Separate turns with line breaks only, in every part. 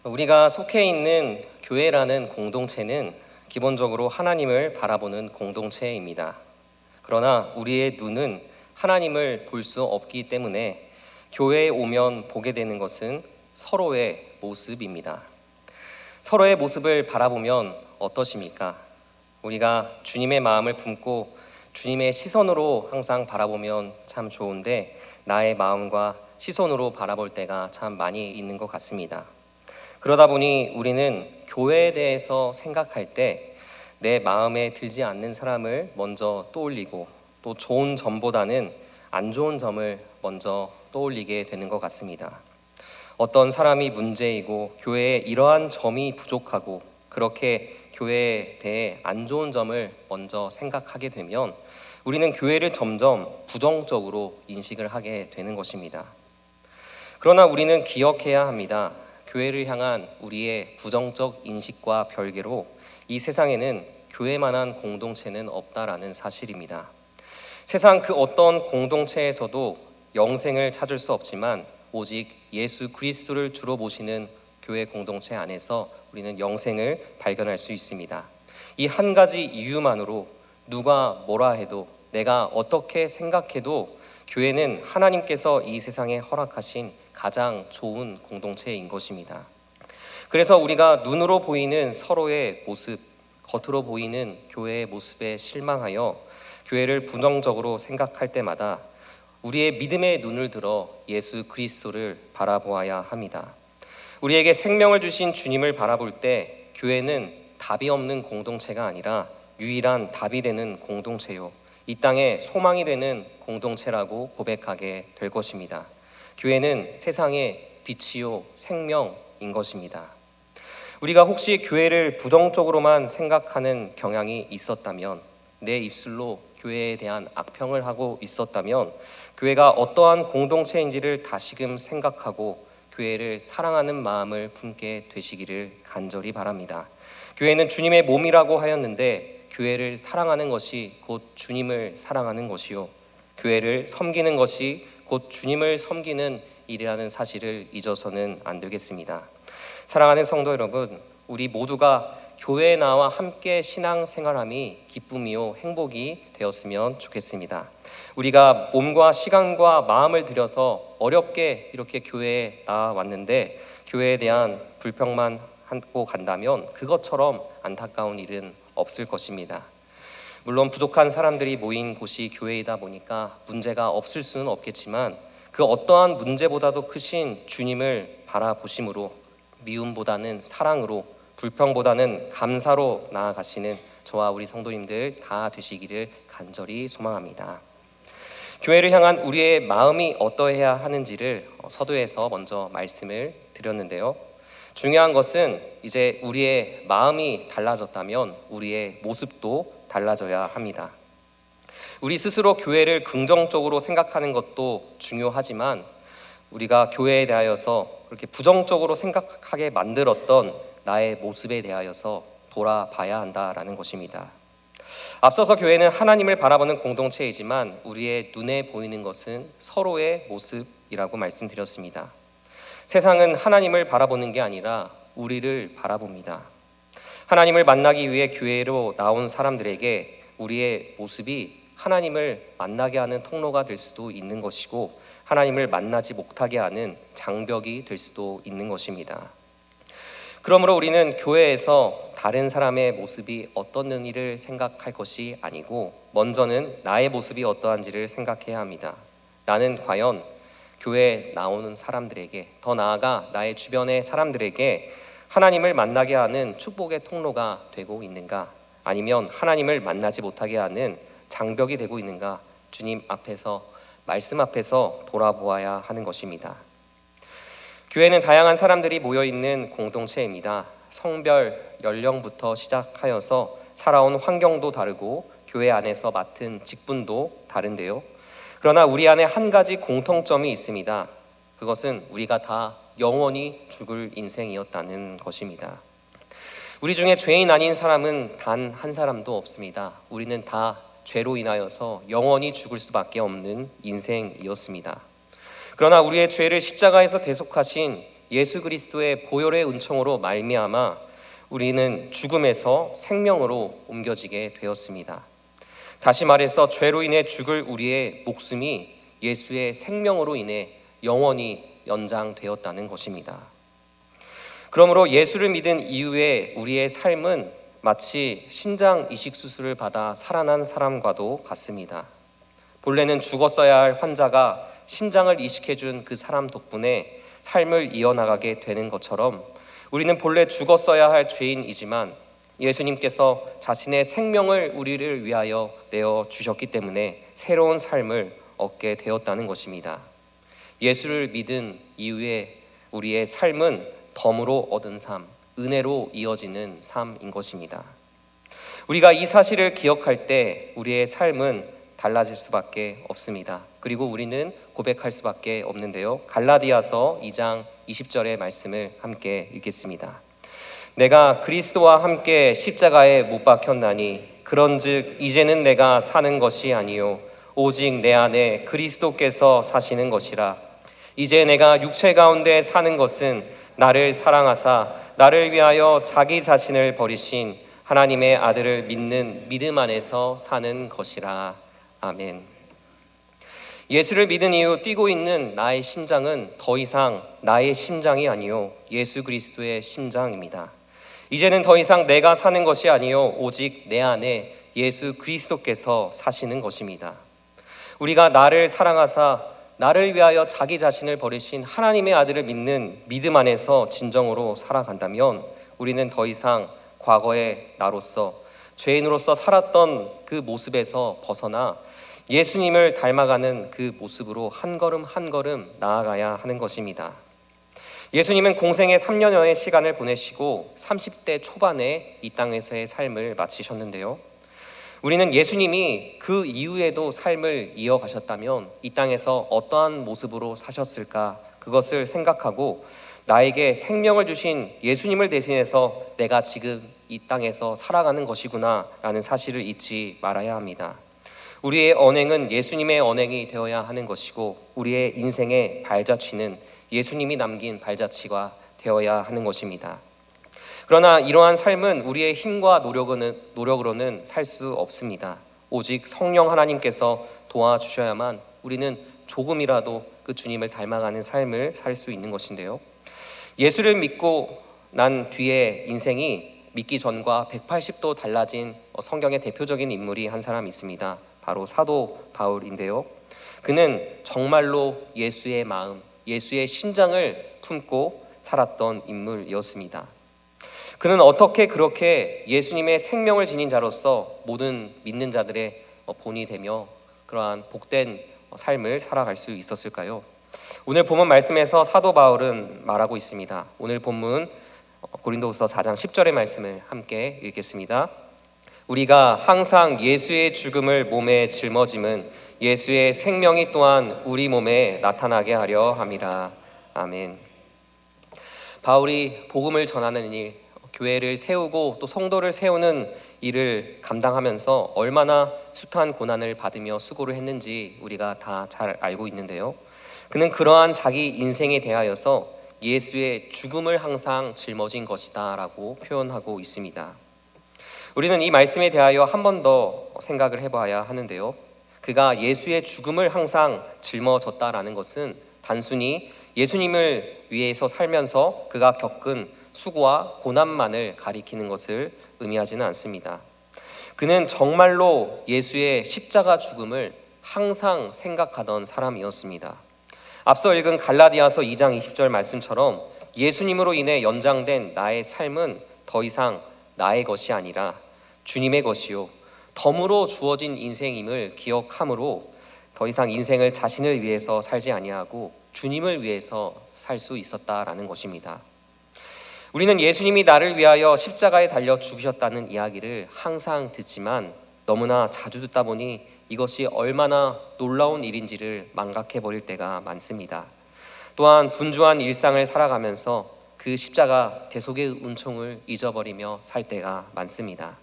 우리가 속해 있는 교회라는 공동체는 기본적으로 하나님을 바라보는 공동체입니다. 그러나 우리의 눈은 하나님을 볼 수 없기 때문에 교회에 오면 보게 되는 것은 서로의 모습입니다. 서로의 모습을 바라보면 어떠십니까? 우리가 주님의 마음을 품고 주님의 시선으로 항상 바라보면 참 좋은데 나의 마음과 시선으로 바라볼 때가 참 많이 있는 것 같습니다. 그러다 보니 우리는 교회에 대해서 생각할 때 내 마음에 들지 않는 사람을 먼저 떠올리고 또 좋은 점보다는 안 좋은 점을 먼저 떠올리게 되는 것 같습니다. 어떤 사람이 문제이고 교회에 이러한 점이 부족하고 그렇게 교회에 대해 안 좋은 점을 먼저 생각하게 되면 우리는 교회를 점점 부정적으로 인식을 하게 되는 것입니다. 그러나 우리는 기억해야 합니다. 교회를 향한 우리의 부정적 인식과 별개로 이 세상에는 교회만한 공동체는 없다라는 사실입니다. 세상 그 어떤 공동체에서도 영생을 찾을 수 없지만 오직 예수 그리스도를 주로 모시는 교회 공동체 안에서 우리는 영생을 발견할 수 있습니다. 이 한 가지 이유만으로 누가 뭐라 해도 내가 어떻게 생각해도 교회는 하나님께서 이 세상에 허락하신 가장 좋은 공동체인 것입니다. 그래서 우리가 눈으로 보이는 서로의 모습, 겉으로 보이는 교회의 모습에 실망하여 교회를 부정적으로 생각할 때마다 우리의 믿음의 눈을 들어 예수 그리스도를 바라보아야 합니다. 우리에게 생명을 주신 주님을 바라볼 때 교회는 답이 없는 공동체가 아니라 유일한 답이 되는 공동체요, 이 땅에 소망이 되는 공동체라고 고백하게 될 것입니다. 교회는 세상의 빛이요 생명인 것입니다. 우리가 혹시 교회를 부정적으로만 생각하는 경향이 있었다면, 내 입술로 교회에 대한 악평을 하고 있었다면 교회가 어떠한 공동체인지를 다시금 생각하고 교회를 사랑하는 마음을 품게 되시기를 간절히 바랍니다. 교회는 주님의 몸이라고 하였는데 교회를 사랑하는 것이 곧 주님을 사랑하는 것이요, 교회를 섬기는 것이 곧 주님을 섬기는 일이라는 사실을 잊어서는 안 되겠습니다. 사랑하는 성도 여러분, 우리 모두가 교회에 나와 함께 신앙생활함이 기쁨이요 행복이 되었으면 좋겠습니다. 우리가 몸과 시간과 마음을 들여서 어렵게 이렇게 교회에 나왔는데 교회에 대한 불평만 하고 간다면 그것처럼 안타까운 일은 없을 것입니다. 물론 부족한 사람들이 모인 곳이 교회이다 보니까 문제가 없을 수는 없겠지만 그 어떠한 문제보다도 크신 주님을 바라보심으로 미움보다는 사랑으로, 불평보다는 감사로 나아가시는 저와 우리 성도님들 다 되시기를 간절히 소망합니다. 교회를 향한 우리의 마음이 어떠해야 하는지를 서두에서 먼저 말씀을 드렸는데요. 중요한 것은 이제 우리의 마음이 달라졌다면 우리의 모습도 달라져야 합니다. 우리 스스로 교회를 긍정적으로 생각하는 것도 중요하지만 우리가 교회에 대하여서 그렇게 부정적으로 생각하게 만들었던 나의 모습에 대하여서 돌아봐야 한다라는 것입니다. 앞서서 교회는 하나님을 바라보는 공동체이지만 우리의 눈에 보이는 것은 서로의 모습이라고 말씀드렸습니다. 세상은 하나님을 바라보는 게 아니라 우리를 바라봅니다. 하나님을 만나기 위해 교회로 나온 사람들에게 우리의 모습이 하나님을 만나게 하는 통로가 될 수도 있는 것이고 하나님을 만나지 못하게 하는 장벽이 될 수도 있는 것입니다. 그러므로 우리는 교회에서 다른 사람의 모습이 어떻는지를 생각할 것이 아니고 먼저는 나의 모습이 어떠한지를 생각해야 합니다. 나는 과연 교회에 나오는 사람들에게, 더 나아가 나의 주변의 사람들에게 하나님을 만나게 하는 축복의 통로가 되고 있는가, 아니면 하나님을 만나지 못하게 하는 장벽이 되고 있는가, 주님 앞에서, 말씀 앞에서 돌아보아야 하는 것입니다. 교회는 다양한 사람들이 모여있는 공동체입니다. 성별, 연령부터 시작하여서 살아온 환경도 다르고 교회 안에서 맡은 직분도 다른데요. 그러나 우리 안에 한 가지 공통점이 있습니다. 그것은 우리가 다 영원히 죽을 인생이었다는 것입니다. 우리 중에 죄인 아닌 사람은 단 한 사람도 없습니다. 우리는 다 죄로 인하여서 영원히 죽을 수밖에 없는 인생이었습니다. 그러나 우리의 죄를 십자가에서 대속하신 예수 그리스도의 보혈의 은총으로 말미암아 우리는 죽음에서 생명으로 옮겨지게 되었습니다. 다시 말해서 죄로 인해 죽을 우리의 목숨이 예수의 생명으로 인해 영원히 연장되었다는 것입니다. 그러므로 예수를 믿은 이후에 우리의 삶은 마치 신장 이식 수술을 받아 살아난 사람과도 같습니다. 본래는 죽었어야 할 환자가 심장을 이식해준 그 사람 덕분에 삶을 이어나가게 되는 것처럼 우리는 본래 죽었어야 할 죄인이지만 예수님께서 자신의 생명을 우리를 위하여 내어주셨기 때문에 새로운 삶을 얻게 되었다는 것입니다. 예수를 믿은 이후에 우리의 삶은 덤으로 얻은 삶, 은혜로 이어지는 삶인 것입니다. 우리가 이 사실을 기억할 때 우리의 삶은 달라질 수밖에 없습니다. 그리고 우리는 고백할 수밖에 없는데요. 갈라디아서 2장 20절의 말씀을 함께 읽겠습니다. 내가 그리스도와 함께 십자가에 못 박혔나니 그런즉 이제는 내가 사는 것이 아니요 오직 내 안에 그리스도께서 사시는 것이라. 이제 내가 육체 가운데 사는 것은 나를 사랑하사 나를 위하여 자기 자신을 버리신 하나님의 아들을 믿는 믿음 안에서 사는 것이라. 아멘. 예수를 믿은 이후 뛰고 있는 나의 심장은 더 이상 나의 심장이 아니요 예수 그리스도의 심장입니다. 이제는 더 이상 내가 사는 것이 아니요 오직 내 안에 예수 그리스도께서 사시는 것입니다. 우리가 나를 사랑하사 나를 위하여 자기 자신을 버리신 하나님의 아들을 믿는 믿음 안에서 진정으로 살아간다면 우리는 더 이상 과거의 나로서 죄인으로서 살았던 그 모습에서 벗어나 예수님을 닮아가는 그 모습으로 한 걸음 한 걸음 나아가야 하는 것입니다. 예수님은 공생의 3년여의 시간을 보내시고 30대 초반에 이 땅에서의 삶을 마치셨는데요. 우리는 예수님이 그 이후에도 삶을 이어가셨다면 이 땅에서 어떠한 모습으로 사셨을까 그것을 생각하고 나에게 생명을 주신 예수님을 대신해서 내가 지금 이 땅에서 살아가는 것이구나 라는 사실을 잊지 말아야 합니다. 우리의 언행은 예수님의 언행이 되어야 하는 것이고 우리의 인생의 발자취는 예수님이 남긴 발자취가 되어야 하는 것입니다. 그러나 이러한 삶은 우리의 힘과 노력으로는 살 수 없습니다. 오직 성령 하나님께서 도와주셔야만 우리는 조금이라도 그 주님을 닮아가는 삶을 살 수 있는 것인데요. 예수를 믿고 난 뒤에 인생이 믿기 전과 180도 달라진 성경의 대표적인 인물이 한 사람 있습니다. 바로 사도 바울인데요. 그는 정말로 예수의 마음, 예수의 심장을 품고 살았던 인물이었습니다. 그는 어떻게 그렇게 예수님의 생명을 지닌 자로서 모든 믿는 자들의 본이 되며 그러한 복된 삶을 살아갈 수 있었을까요? 오늘 본문 말씀에서 사도 바울은 말하고 있습니다. 오늘 본문 고린도후서 4장 10절의 말씀을 함께 읽겠습니다. 우리가 항상 예수의 죽음을 몸에 짊어짐은 예수의 생명이 또한 우리 몸에 나타나게 하려 함이라. 아멘. 바울이 복음을 전하는 일, 교회를 세우고 또 성도를 세우는 일을 감당하면서 얼마나 숱한 고난을 받으며 수고를 했는지 우리가 다 잘 알고 있는데요. 그는 그러한 자기 인생에 대하여서 예수의 죽음을 항상 짊어진 것이다 라고 표현하고 있습니다. 우리는 이 말씀에 대하여 한 번 더 생각을 해봐야 하는데요. 그가 예수의 죽음을 항상 짊어졌다라는 것은 단순히 예수님을 위해서 살면서 그가 겪은 수고와 고난만을 가리키는 것을 의미하지는 않습니다. 그는 정말로 예수의 십자가 죽음을 항상 생각하던 사람이었습니다. 앞서 읽은 갈라디아서 2장 20절 말씀처럼 예수님으로 인해 연장된 나의 삶은 더 이상 나의 것이 아니라 주님의 것이요 덤으로 주어진 인생임을 기억함으로 더 이상 인생을 자신을 위해서 살지 아니하고 주님을 위해서 살 수 있었다라는 것입니다. 우리는 예수님이 나를 위하여 십자가에 달려 죽으셨다는 이야기를 항상 듣지만 너무나 자주 듣다 보니 이것이 얼마나 놀라운 일인지를 망각해버릴 때가 많습니다. 또한 분주한 일상을 살아가면서 그 십자가 대속의 은총을 잊어버리며 살 때가 많습니다.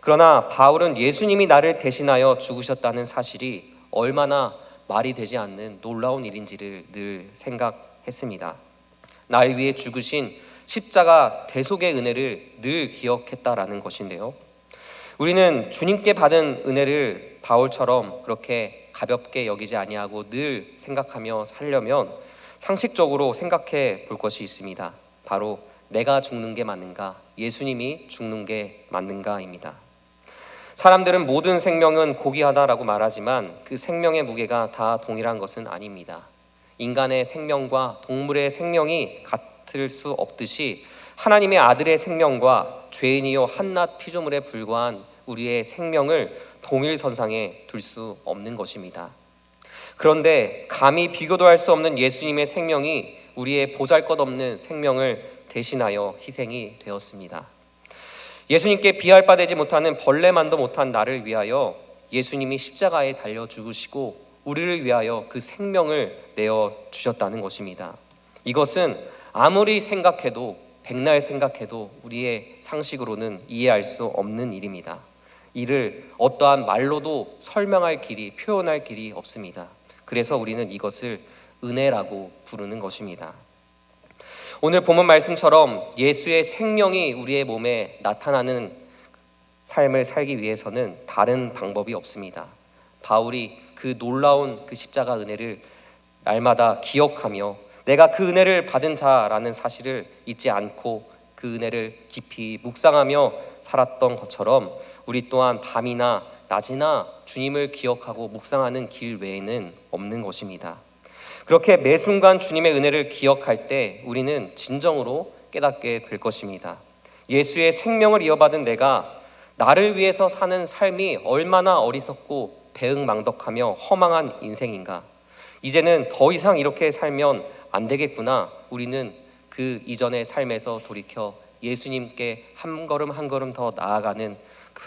그러나 바울은 예수님이 나를 대신하여 죽으셨다는 사실이 얼마나 말이 되지 않는 놀라운 일인지를 늘 생각했습니다. 날 위해 죽으신 십자가 대속의 은혜를 늘 기억했다라는 것인데요. 우리는 주님께 받은 은혜를 바울처럼 그렇게 가볍게 여기지 아니하고 늘 생각하며 살려면 상식적으로 생각해 볼 것이 있습니다. 바로 내가 죽는 게 맞는가, 예수님이 죽는 게 맞는가입니다. 사람들은 모든 생명은 고귀하다라고 말하지만 그 생명의 무게가 다 동일한 것은 아닙니다. 인간의 생명과 동물의 생명이 같을 수 없듯이 하나님의 아들의 생명과 죄인이요 한낱 피조물에 불과한 우리의 생명을 동일선상에 둘 수 없는 것입니다. 그런데 감히 비교도 할 수 없는 예수님의 생명이 우리의 보잘것없는 생명을 대신하여 희생이 되었습니다. 예수님께 비할 바 되지 못하는 벌레만도 못한 나를 위하여 예수님이 십자가에 달려 죽으시고 우리를 위하여 그 생명을 내어 주셨다는 것입니다. 이것은 아무리 생각해도 백날 생각해도 우리의 상식으로는 이해할 수 없는 일입니다. 이를 어떠한 말로도 설명할 길이, 표현할 길이 없습니다. 그래서 우리는 이것을 은혜라고 부르는 것입니다. 오늘 본문 말씀처럼 예수의 생명이 우리의 몸에 나타나는 삶을 살기 위해서는 다른 방법이 없습니다. 바울이 그 놀라운 그 십자가 은혜를 날마다 기억하며 내가 그 은혜를 받은 자라는 사실을 잊지 않고 그 은혜를 깊이 묵상하며 살았던 것처럼 우리 또한 밤이나 낮이나 주님을 기억하고 묵상하는 길 외에는 없는 것입니다. 그렇게 매 순간 주님의 은혜를 기억할 때 우리는 진정으로 깨닫게 될 것입니다. 예수의 생명을 이어받은 내가 나를 위해서 사는 삶이 얼마나 어리석고 배응망덕하며 허망한 인생인가. 이제는 더 이상 이렇게 살면 안 되겠구나. 우리는 그 이전의 삶에서 돌이켜 예수님께 한 걸음 한 걸음 더 나아가는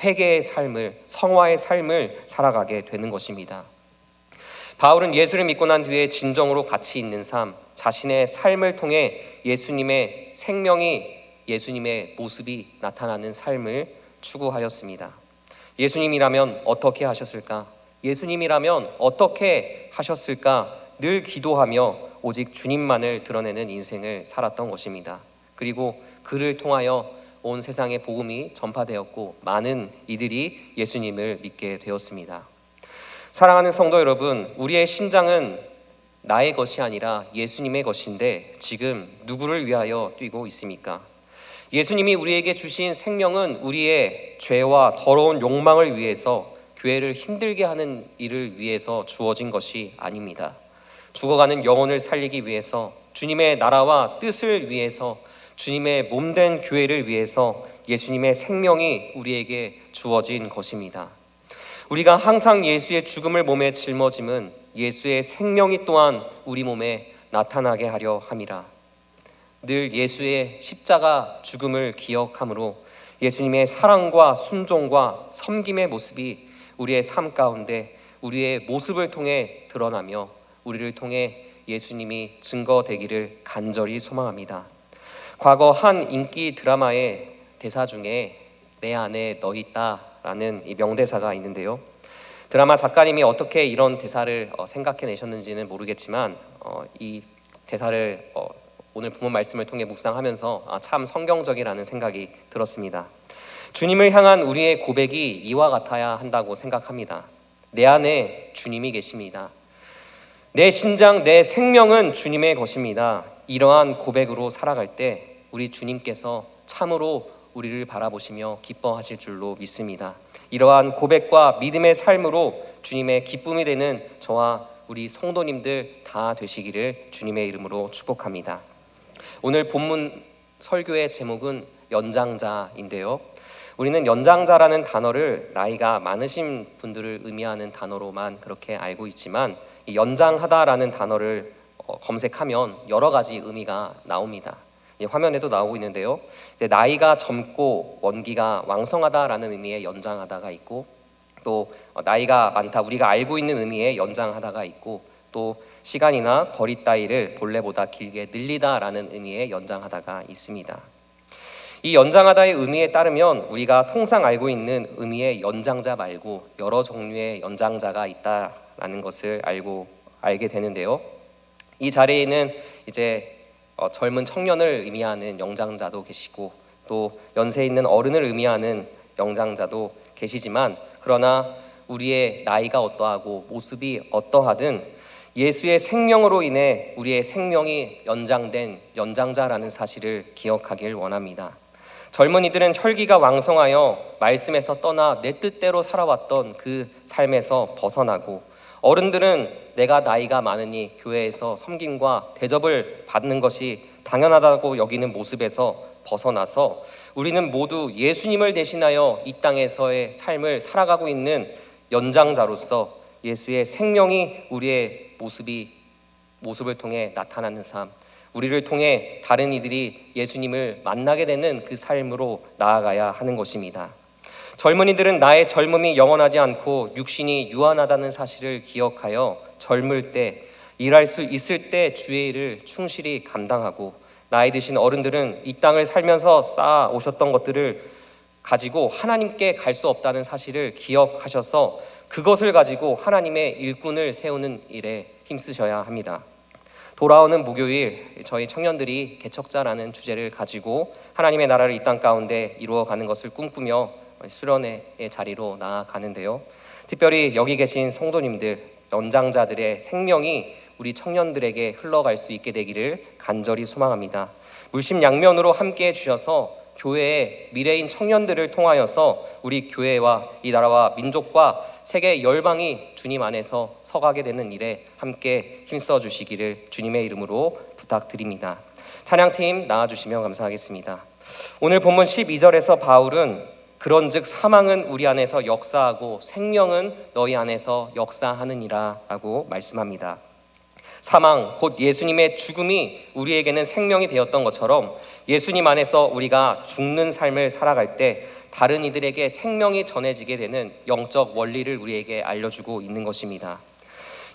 회개의 삶을, 성화의 삶을 살아가게 되는 것입니다. 바울은 예수를 믿고 난 뒤에 진정으로 가치 있는 삶, 자신의 삶을 통해 예수님의 생명이, 예수님의 모습이 나타나는 삶을 추구하였습니다. 예수님이라면 어떻게 하셨을까? 예수님이라면 어떻게 하셨을까? 늘 기도하며 오직 주님만을 드러내는 인생을 살았던 것입니다. 그리고 그를 통하여 온 세상에 복음이 전파되었고 많은 이들이 예수님을 믿게 되었습니다. 사랑하는 성도 여러분, 우리의 심장은 나의 것이 아니라 예수님의 것인데 지금 누구를 위하여 뛰고 있습니까? 예수님이 우리에게 주신 생명은 우리의 죄와 더러운 욕망을 위해서, 교회를 힘들게 하는 일을 위해서 주어진 것이 아닙니다. 죽어가는 영혼을 살리기 위해서, 주님의 나라와 뜻을 위해서, 주님의 몸된 교회를 위해서 예수님의 생명이 우리에게 주어진 것입니다. 우리가 항상 예수의 죽음을 몸에 짊어짐은 예수의 생명이 또한 우리 몸에 나타나게 하려 함이라. 늘 예수의 십자가 죽음을 기억함으로 예수님의 사랑과 순종과 섬김의 모습이 우리의 삶 가운데 우리의 모습을 통해 드러나며 우리를 통해 예수님이 증거되기를 간절히 소망합니다. 과거 한 인기 드라마의 대사 중에 내 안에 너 있다라는 이 명대사가 있는데요. 드라마 작가님이 어떻게 이런 대사를 생각해내셨는지는 모르겠지만 이 대사를 오늘 본문 말씀을 통해 묵상하면서 참 성경적이라는 생각이 들었습니다. 주님을 향한 우리의 고백이 이와 같아야 한다고 생각합니다. 내 안에 주님이 계십니다. 내 심장, 내 생명은 주님의 것입니다. 이러한 고백으로 살아갈 때 우리 주님께서 참으로 우리를 바라보시며 기뻐하실 줄로 믿습니다. 이러한 고백과 믿음의 삶으로 주님의 기쁨이 되는 저와 우리 성도님들 다 되시기를 주님의 이름으로 축복합니다. 오늘 본문 설교의 제목은 연장자인데요. 우리는 연장자라는 단어를 나이가 많으신 분들을 의미하는 단어로만 그렇게 알고 있지만 이 연장하다라는 단어를 검색하면 여러 가지 의미가 나옵니다. 화면에도 나오고 있는데요. 나이가 젊고 원기가 왕성하다라는 의미의 연장하다가 있고, 또 나이가 많다, 우리가 알고 있는 의미의 연장하다가 있고, 또 시간이나 거리 따위를 본래보다 길게 늘리다라는 의미의 연장하다가 있습니다. 이 연장하다의 의미에 따르면 우리가 통상 알고 있는 의미의 연장자 말고 여러 종류의 연장자가 있다라는 것을 알게 되는데요. 이 자리에는 이제 젊은 청년을 의미하는 영장자도 계시고 또 연세 있는 어른을 의미하는 영장자도 계시지만, 그러나 우리의 나이가 어떠하고 모습이 어떠하든 예수의 생명으로 인해 우리의 생명이 연장된 연장자라는 사실을 기억하길 원합니다. 젊은이들은 혈기가 왕성하여 말씀에서 떠나 내 뜻대로 살아왔던 그 삶에서 벗어나고, 어른들은 내가 나이가 많으니 교회에서 섬김과 대접을 받는 것이 당연하다고 여기는 모습에서 벗어나서 우리는 모두 예수님을 대신하여 이 땅에서의 삶을 살아가고 있는 연장자로서 예수의 생명이 우리의 모습을 통해 나타나는 삶, 우리를 통해 다른 이들이 예수님을 만나게 되는 그 삶으로 나아가야 하는 것입니다. 젊은이들은 나의 젊음이 영원하지 않고 육신이 유한하다는 사실을 기억하여 젊을 때, 일할 수 있을 때 주의 일을 충실히 감당하고, 나이 드신 어른들은 이 땅을 살면서 쌓아 오셨던 것들을 가지고 하나님께 갈 수 없다는 사실을 기억하셔서 그것을 가지고 하나님의 일꾼을 세우는 일에 힘쓰셔야 합니다. 돌아오는 목요일 저희 청년들이 개척자라는 주제를 가지고 하나님의 나라를 이 땅 가운데 이루어가는 것을 꿈꾸며 수련회의 자리로 나아가는데요, 특별히 여기 계신 성도님들, 연장자들의 생명이 우리 청년들에게 흘러갈 수 있게 되기를 간절히 소망합니다. 물심양면으로 함께해 주셔서 교회의 미래인 청년들을 통하여서 우리 교회와 이 나라와 민족과 세계 열방이 주님 안에서 서가게 되는 일에 함께 힘써 주시기를 주님의 이름으로 부탁드립니다. 찬양팀 나와주시면 감사하겠습니다. 오늘 본문 12절에서 바울은 그런즉 사망은 우리 안에서 역사하고 생명은 너희 안에서 역사하느니라 라고 말씀합니다. 사망, 곧 예수님의 죽음이 우리에게는 생명이 되었던 것처럼 예수님 안에서 우리가 죽는 삶을 살아갈 때 다른 이들에게 생명이 전해지게 되는 영적 원리를 우리에게 알려주고 있는 것입니다.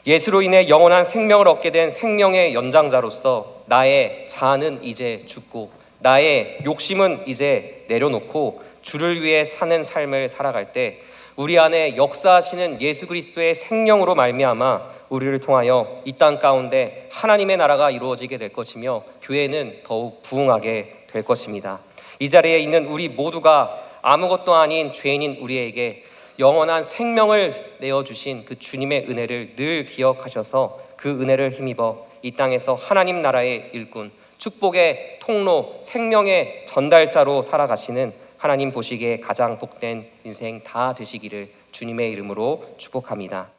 예수로 인해 영원한 생명을 얻게 된 생명의 연장자로서 나의 자아는 이제 죽고 나의 욕심은 이제 내려놓고 주를 위해 사는 삶을 살아갈 때 우리 안에 역사하시는 예수 그리스도의 생명으로 말미암아 우리를 통하여 이 땅 가운데 하나님의 나라가 이루어지게 될 것이며 교회는 더욱 부흥하게 될 것입니다. 이 자리에 있는 우리 모두가 아무것도 아닌 죄인인 우리에게 영원한 생명을 내어주신 그 주님의 은혜를 늘 기억하셔서 그 은혜를 힘입어 이 땅에서 하나님 나라의 일꾼, 축복의 통로, 생명의 전달자로 살아가시는 하나님 보시기에 가장 복된 인생 다 되시기를 주님의 이름으로 축복합니다.